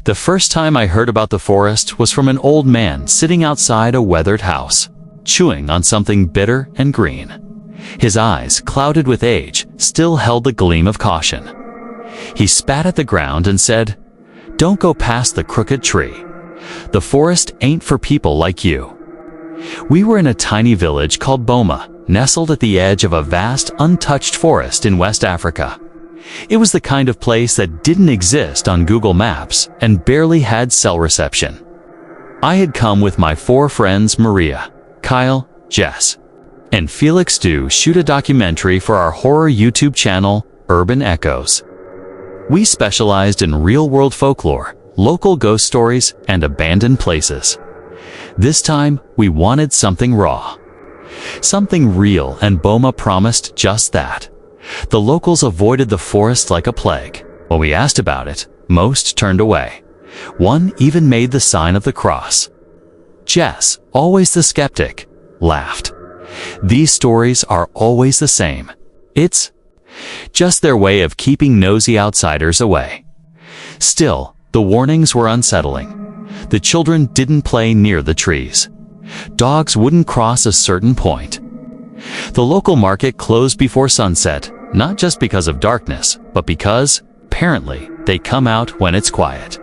The first time I heard about the forest was from an old man sitting outside a weathered house, chewing on something bitter and green. His eyes, clouded with age, still held the gleam of caution. He spat at the ground and said, "Don't go past the crooked tree. The forest ain't for people like you." We were in a tiny village called Boma, nestled at the edge of a vast, untouched forest in West Africa. It was the kind of place that didn't exist on Google Maps and barely had cell reception. I had come with my 4 friends Maria, Kyle, Jess, and Felix to shoot a documentary for our horror YouTube channel, Urban Echoes. We specialized in real-world folklore, local ghost stories, and abandoned places. This time, we wanted something raw. Something real, and Boma promised just that. The locals avoided the forest like a plague. When we asked about it, most turned away. One even made the sign of the cross. Jess, always the skeptic, laughed. These stories are always the same. It's just their way of keeping nosy outsiders away. Still, the warnings were unsettling. The children didn't play near the trees. Dogs wouldn't cross a certain point. The local market closed before sunset, not just because of darkness, but because, apparently, they come out when it's quiet.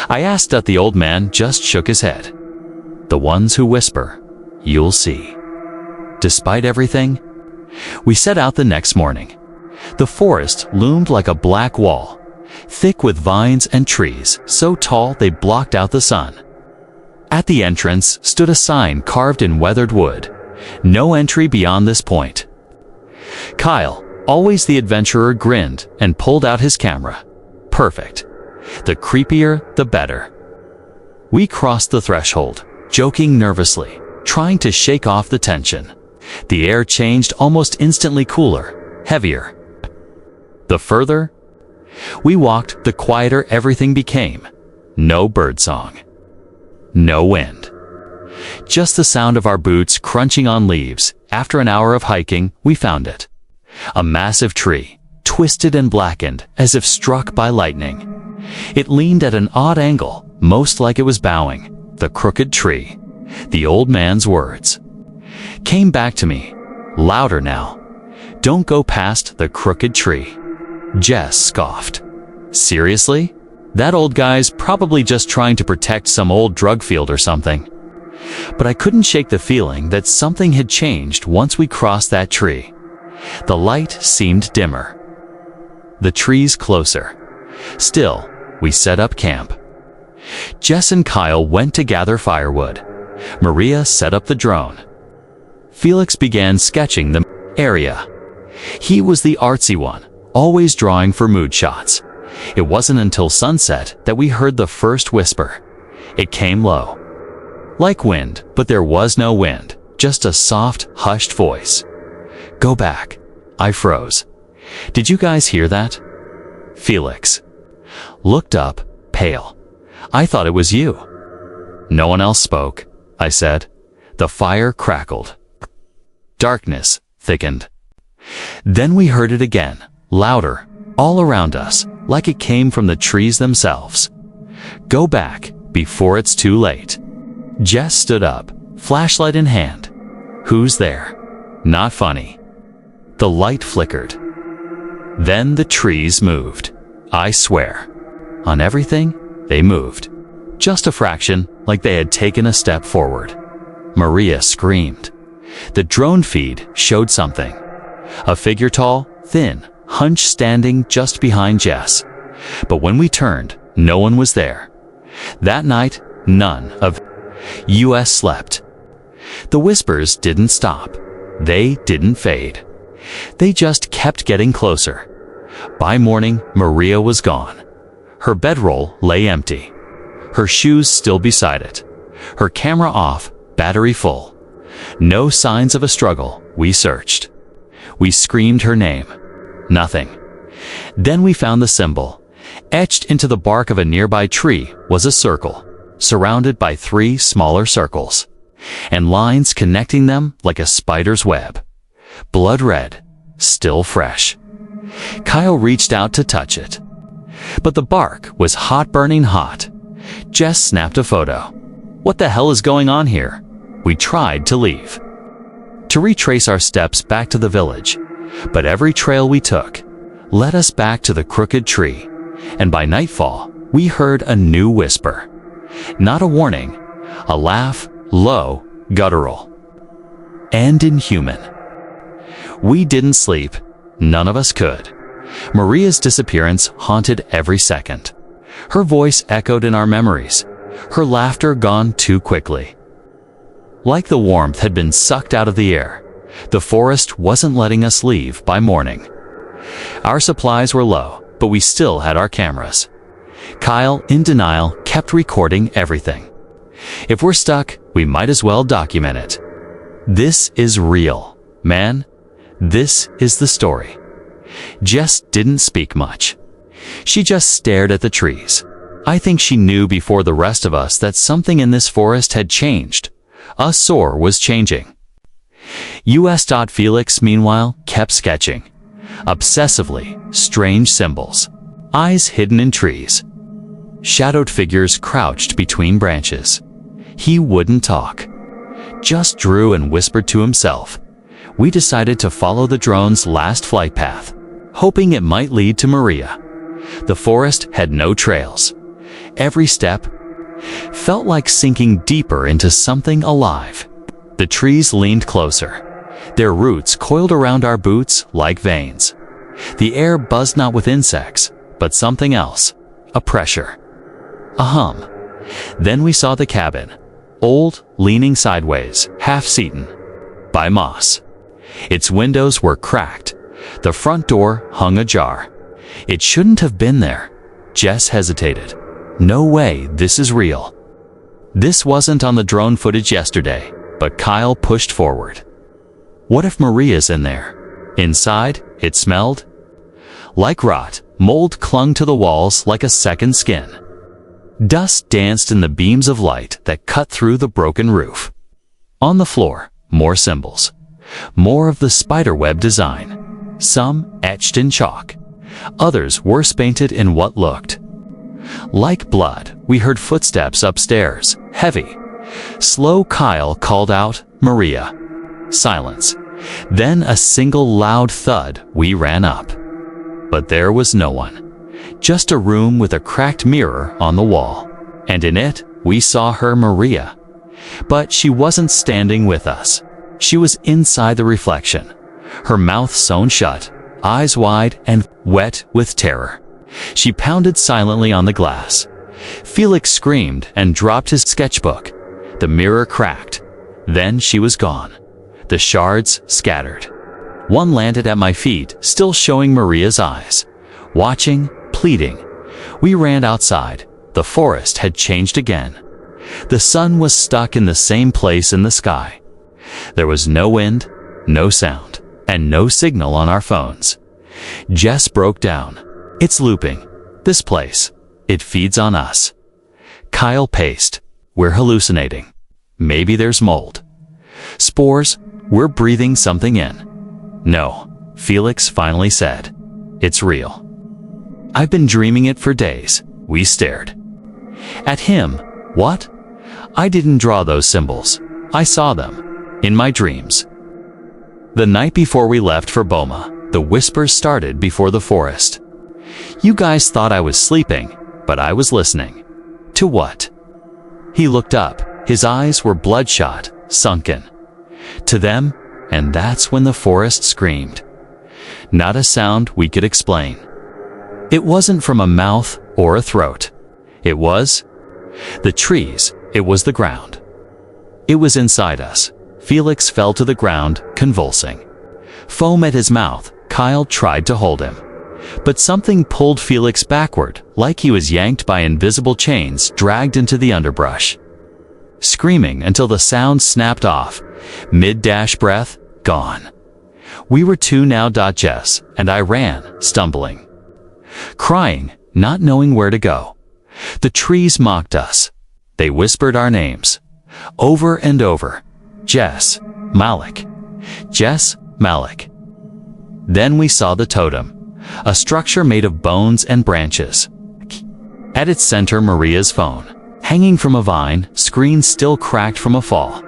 I asked that the old man just shook his head. The ones who whisper, you'll see. Despite everything, we set out the next morning. The forest loomed like a black wall, thick with vines and trees so tall they blocked out the sun. At the entrance stood a sign carved in weathered wood, "No entry beyond this point." Kyle, always the adventurer, grinned and pulled out his camera. Perfect. The creepier, the better. We crossed the threshold, joking nervously, trying to shake off the tension. The air changed almost instantly, cooler, heavier. The further we walked, the quieter everything became. No birdsong. No wind. Just the sound of our boots crunching on leaves. After an hour of hiking, we found it. A massive tree, twisted and blackened, as if struck by lightning. It leaned at an odd angle, most like it was bowing. The crooked tree. The old man's words came back to me, louder now. "Don't go past the crooked tree." Jess scoffed. "Seriously? That old guy's probably just trying to protect some old drug field or something." But I couldn't shake the feeling that something had changed once we crossed that tree. The light seemed dimmer. The trees closer. Still, we set up camp. Jess and Kyle went to gather firewood. Maria set up the drone. Felix began sketching the area. He was the artsy one, always drawing for mood shots. It wasn't until sunset that we heard the first whisper. It came low, like wind, but there was no wind, just a soft, hushed voice. "Go back." I froze. "Did you guys hear that?" Felix looked up, pale. "I thought it was you." "No one else spoke," I said. The fire crackled. Darkness thickened. Then we heard it again, louder, all around us, like it came from the trees themselves. "Go back, before it's too late." Jess stood up, flashlight in hand. "Who's there?" "Not funny." The light flickered. Then the trees moved. I swear. On everything, they moved. Just a fraction, like they had taken a step forward. Maria screamed. The drone feed showed something. A figure, tall, thin, hunched, standing just behind Jess. But when we turned, no one was there. That night, none of us slept. The whispers didn't stop. They didn't fade. They just kept getting closer. By morning, Maria was gone. Her bedroll lay empty. Her shoes still beside it. Her camera off, battery full. No signs of a struggle. We searched. We screamed her name. Nothing. Then we found the symbol. Etched into the bark of a nearby tree was a circle, surrounded by 3 smaller circles, and lines connecting them like a spider's web. Blood red, still fresh. Kyle reached out to touch it. But the bark was hot, burning hot. Jess snapped a photo. What the hell is going on here? We tried to leave, to retrace our steps back to the village, but every trail we took led us back to the crooked tree, and by nightfall, we heard a new whisper. Not a warning, a laugh, low, guttural, and inhuman. We didn't sleep. None of us could. Maria's disappearance haunted every second. Her voice echoed in our memories, her laughter gone too quickly. Like the warmth had been sucked out of the air, the forest wasn't letting us leave by morning. Our supplies were low, but we still had our cameras. Kyle, in denial, kept recording everything. If we're stuck, we might as well document it. This is real, man. This is the story. Jess didn't speak much. She just stared at the trees. I think she knew before the rest of us that something in this forest had changed. A soar was changing. U.S. Felix, meanwhile, kept sketching. Obsessively, strange symbols. Eyes hidden in trees. Shadowed figures crouched between branches. He wouldn't talk. Just drew and whispered to himself. We decided to follow the drone's last flight path, hoping it might lead to Maria. The forest had no trails. Every step felt like sinking deeper into something alive. The trees leaned closer. Their roots coiled around our boots like veins. The air buzzed not with insects, but something else. A pressure. A hum. Then we saw the cabin. Old, leaning sideways, half-eaten by moss. Its windows were cracked. The front door hung ajar. It shouldn't have been there. Jess hesitated. No way, this is real. This wasn't on the drone footage yesterday, but Kyle pushed forward. What if Maria's in there? Inside, it smelled like rot. Mold clung to the walls like a second skin. Dust danced in the beams of light that cut through the broken roof. On the floor, more symbols. More of the spiderweb design. Some etched in chalk. Others worse painted in what looked like blood. We heard footsteps upstairs, heavy. Slow. Kyle called out, "Maria." Silence. Then a single loud thud. We ran up. But there was no one. Just a room with a cracked mirror on the wall. And in it, we saw her, Maria. But she wasn't standing with us. She was inside the reflection. Her mouth sewn shut, eyes wide and wet with terror. She pounded silently on the glass. Felix screamed and dropped his sketchbook. The mirror cracked. Then she was gone. The shards scattered. One landed at my feet, still showing Maria's eyes. Watching, pleading. We ran outside. The forest had changed again. The sun was stuck in the same place in the sky. There was no wind, no sound, and no signal on our phones. Jess broke down. It's looping. This place. It feeds on us. Kyle paced. We're hallucinating. Maybe there's mold. Spores. We're breathing something in. No, Felix finally said. It's real. I've been dreaming it for days. We stared at him. What? I didn't draw those symbols. I saw them in my dreams. The night before we left for Boma, the whispers started before the forest. You guys thought I was sleeping, but I was listening. To what? He looked up. His eyes were bloodshot, sunken. To them, and that's when the forest screamed. Not a sound we could explain. It wasn't from a mouth or a throat. It was the trees. It was the ground. It was inside us. Felix fell to the ground, convulsing. Foam at his mouth. Kyle tried to hold him. But something pulled Felix backward, like he was yanked by invisible chains, dragged into the underbrush. Screaming until the sound snapped off. Mid-dash breath, gone. We were two now. Jess and I ran, stumbling. Crying, not knowing where to go. The trees mocked us. They whispered our names. Over and over. Jess, Malik. Jess, Malik. Then we saw the totem. A structure made of bones and branches. At its center, Maria's phone. Hanging from a vine, screen still cracked from a fall.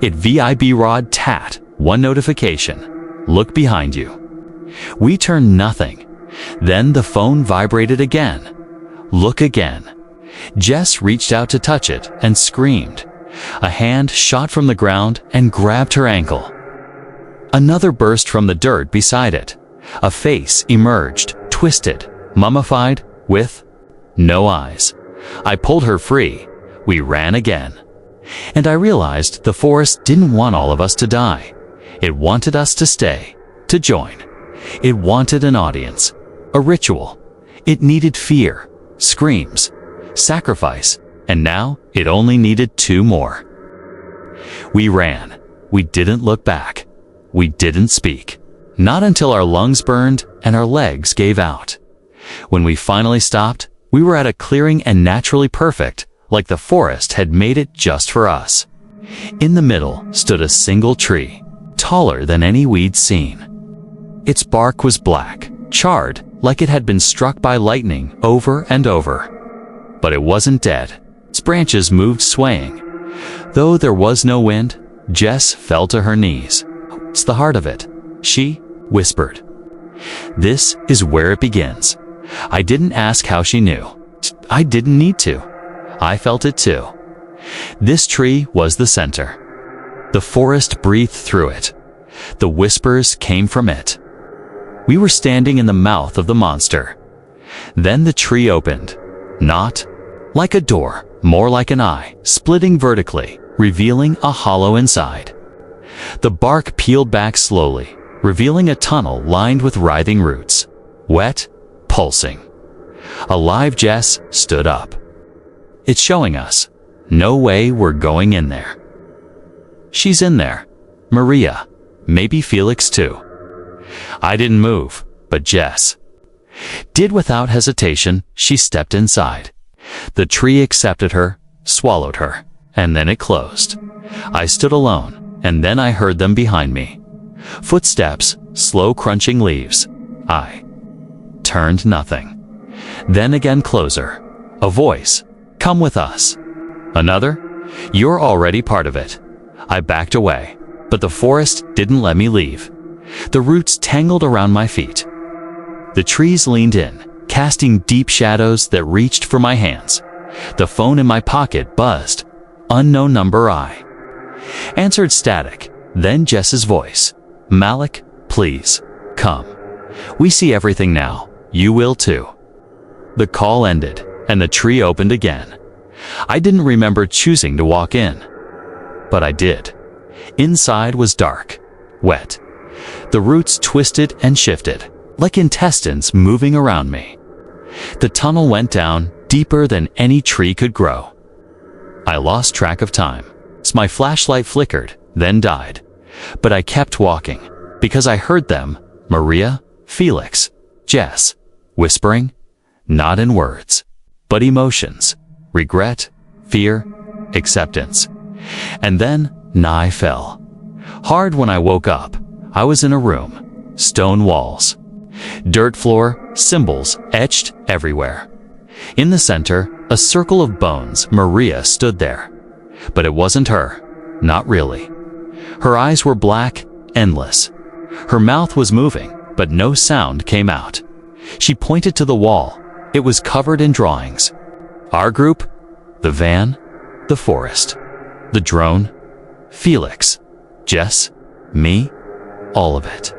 It VIB rod tat, one notification. Look behind you. We turned nothing. Then the phone vibrated again. Look again. Jess reached out to touch it and screamed. A hand shot from the ground and grabbed her ankle. Another burst from the dirt beside it. A face emerged, twisted, mummified, with no eyes. I pulled her free. We ran again. And I realized the forest didn't want all of us to die. It wanted us to stay, to join. It wanted an audience, a ritual. It needed fear, screams, sacrifice, and now it only needed 2 more. We ran. We didn't look back. We didn't speak. Not until our lungs burned and our legs gave out. When we finally stopped, we were at a clearing and naturally perfect, like the forest had made it just for us. In the middle stood a single tree, taller than any we'd seen. Its bark was black, charred, like it had been struck by lightning over and over. But it wasn't dead. Its branches moved swaying. Though there was no wind, Jess fell to her knees. "It's the heart of it," she whispered. "This is where it begins." I didn't ask how she knew. I didn't need to. I felt it too. This tree was the center. The forest breathed through it. The whispers came from it. We were standing in the mouth of the monster. Then the tree opened. Not like a door, more like an eye, splitting vertically, revealing a hollow inside. The bark peeled back slowly, revealing a tunnel lined with writhing roots. Wet, pulsing. A live Jess stood up. "It's showing us. No way we're going in there." "She's in there. Maria. Maybe Felix too." I didn't move, but Jess did. Without hesitation, she stepped inside. The tree accepted her, swallowed her, and then it closed. I stood alone, and then I heard them behind me. Footsteps, slow crunching leaves. I turned nothing. Then again closer. A voice. "Come with us." Another. "You're already part of it." I backed away, but the forest didn't let me leave. The roots tangled around my feet. The trees leaned in, casting deep shadows that reached for my hands. The phone in my pocket buzzed. Unknown number. I answered static, then Jess's voice. "Malik, please, come. We see everything now. You will too." The call ended, and the tree opened again. I didn't remember choosing to walk in, but I did. Inside was dark, wet. The roots twisted and shifted, like intestines moving around me. The tunnel went down, deeper than any tree could grow. I lost track of time. My flashlight flickered, then died. But I kept walking, because I heard them, Maria, Felix, Jess, whispering, not in words, but emotions, regret, fear, acceptance. And then, I fell. Hard. When I woke up, I was in a room, stone walls, dirt floor, symbols etched everywhere. In the center, a circle of bones. Maria stood there. But it wasn't her, not really. Her eyes were black, endless. Her mouth was moving, but no sound came out. She pointed to the wall. It was covered in drawings. Our group, the van, the forest, the drone, Felix, Jess, me, all of it.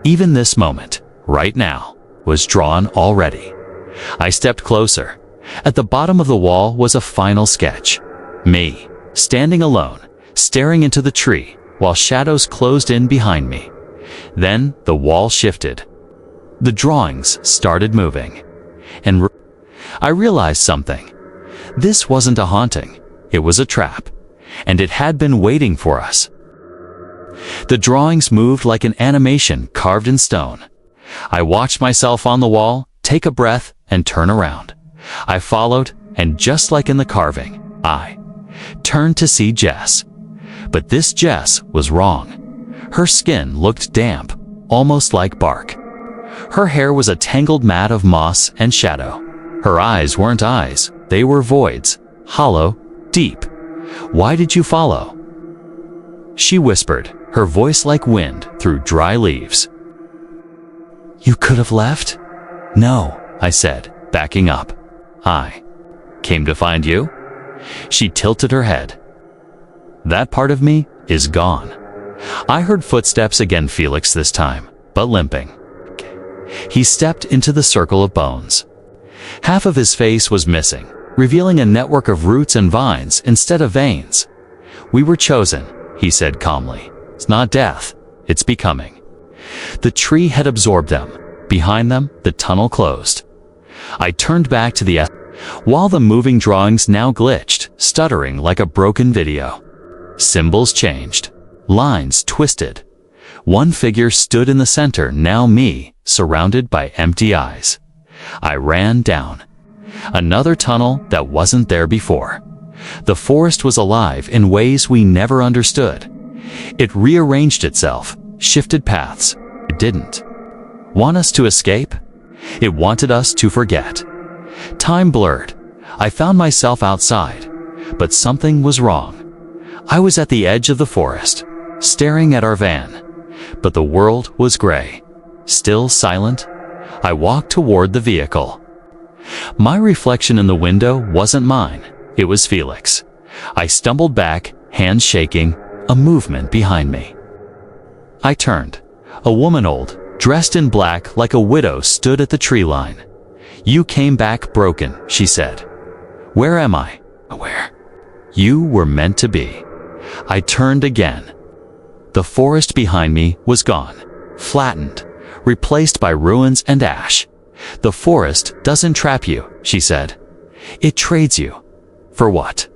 Even this moment, right now, was drawn already. I stepped closer. At the bottom of the wall was a final sketch. Me, standing alone, staring into the tree, while shadows closed in behind me. Then the wall shifted. The drawings started moving. And I realized something. This wasn't a haunting. It was a trap. And it had been waiting for us. The drawings moved like an animation carved in stone. I watched myself on the wall, take a breath, and turn around. I followed, and just like in the carving, I turned to see Jess. But this Jess was wrong. Her skin looked damp, almost like bark. Her hair was a tangled mat of moss and shadow. Her eyes weren't eyes, they were voids, hollow, deep. "Why did you follow?" She whispered, her voice like wind through dry leaves. "You could have left?" "No," I said, backing up. "I came to find you?" She tilted her head. "That part of me is gone." I heard footsteps again, Felix this time, but limping. He stepped into the circle of bones. Half of his face was missing, revealing a network of roots and vines instead of veins. "We were chosen," he said calmly. "It's not death, it's becoming." The tree had absorbed them. Behind them, the tunnel closed. I turned back to the while the moving drawings now glitched, stuttering like a broken video. Symbols changed. Lines twisted. One figure stood in the center, now me, surrounded by empty eyes. I ran down. Another tunnel that wasn't there before. The forest was alive in ways we never understood. It rearranged itself, shifted paths. It didn't want us to escape. It wanted us to forget. Time blurred. I found myself outside, but something was wrong. I was at the edge of the forest, staring at our van, but the world was gray, still silent. I walked toward the vehicle. My reflection in the window wasn't mine, it was Felix. I stumbled back, hands shaking, a movement behind me. I turned. A woman, old, dressed in black like a widow, stood at the tree line. "You came back broken," she said. "Where am I?" "Where you were meant to be." I turned again. The forest behind me was gone, flattened, replaced by ruins and ash. "The forest doesn't trap you," she said. "It trades you." "For what?"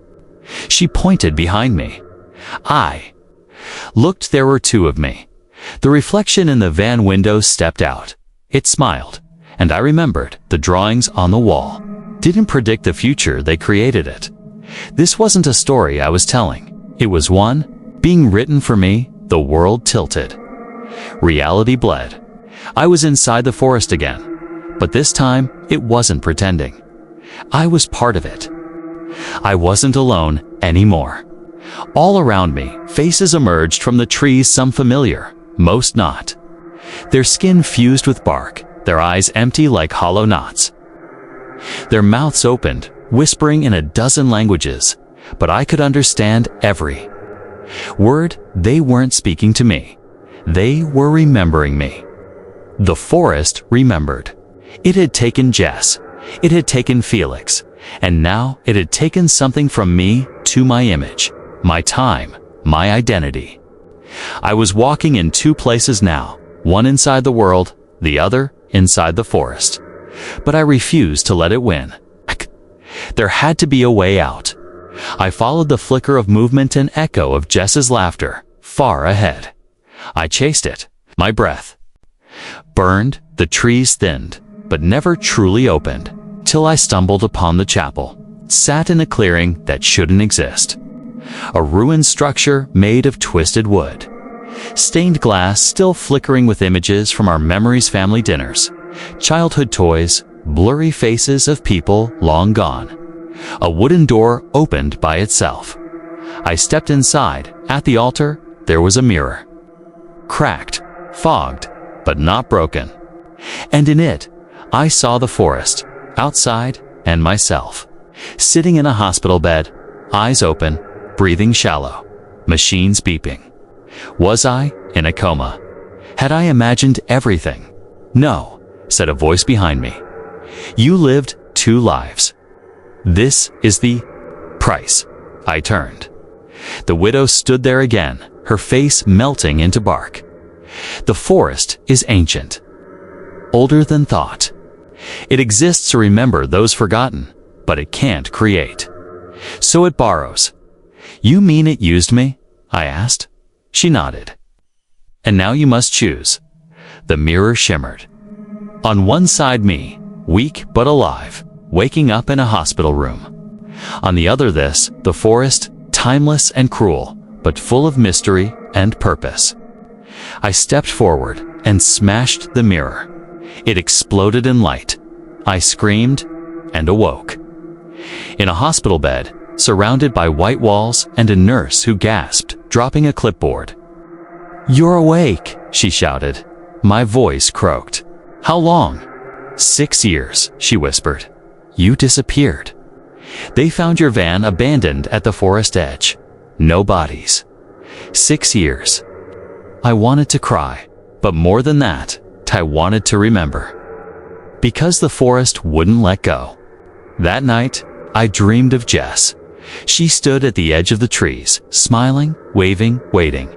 She pointed behind me. I looked. There were two of me. The reflection in the van window stepped out. It smiled, and I remembered the drawings on the wall. Didn't predict the future, they created it. This wasn't a story I was telling. It was one being written for me. The world tilted. Reality bled. I was inside the forest again, but this time it wasn't pretending. I was part of it. I wasn't alone anymore. All around me, faces emerged from the trees, some familiar, most not. Their skin fused with bark, their eyes empty like hollow knots. Their mouths opened, whispering in a dozen languages, but I could understand every word. They weren't speaking to me. They were remembering me. The forest remembered. It had taken Jess. It had taken Felix. And now it had taken something from me, to my image, my time, my identity. I was walking in two places now, one inside the world, the other inside the forest. But I refused to let it win. There had to be a way out. I followed the flicker of movement and echo of Jess's laughter, far ahead. I chased it. My breath burned, the trees thinned, but never truly opened, till I stumbled upon the chapel, sat in a clearing that shouldn't exist. A ruined structure made of twisted wood. Stained glass still flickering with images from our memories, family dinners, childhood toys, blurry faces of people long gone. A wooden door opened by itself. I stepped inside. At the altar, there was a mirror. Cracked, fogged, but not broken. And in it, I saw the forest, outside, and myself. Sitting in a hospital bed, eyes open, breathing shallow, machines beeping. Was I in a coma? Had I imagined everything? "No," said a voice behind me. "You lived 2 lives. This is the price." I turned. The widow stood there again, her face melting into bark. The forest is ancient, older than thought. It exists to remember those forgotten, but it can't create. So it borrows. "You mean it used me?" I asked. She nodded. "And now you must choose." The mirror shimmered. On one side, me, weak but alive, waking up in a hospital room. On the other, the forest, timeless and cruel, but full of mystery and purpose. I stepped forward and smashed the mirror. It exploded in light. I screamed, and awoke. In a hospital bed, surrounded by white walls and a nurse who gasped, dropping a clipboard. "You're awake," she shouted. My voice croaked. "How long?" "6 years," she whispered. "You disappeared. They found your van abandoned at the forest edge. No bodies. 6 years." I wanted to cry, but more than that, I wanted to remember. Because the forest wouldn't let go. That night, I dreamed of Jess. She stood at the edge of the trees, smiling, waving, waiting.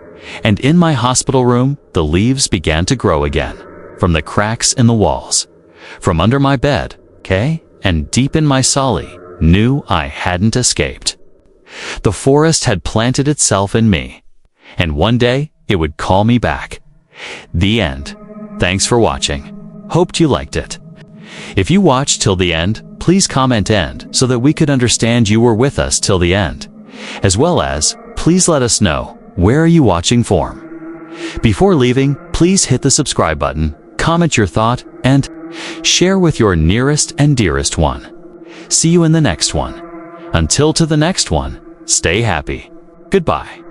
And in my hospital room, the leaves began to grow again, from the cracks in the walls, from under my bed, and deep in my solly, knew I hadn't escaped. The forest had planted itself in me, and one day it would call me back. The end. Thanks for watching. Hoped you liked it. If you watched till the end, please comment "end" so that we could understand you were with us till the end. As well as, please let us know, where are you watching from? Before leaving, please hit the subscribe button, comment your thought, and share with your nearest and dearest one. See you in the next one. Until to the next one, stay happy. Goodbye.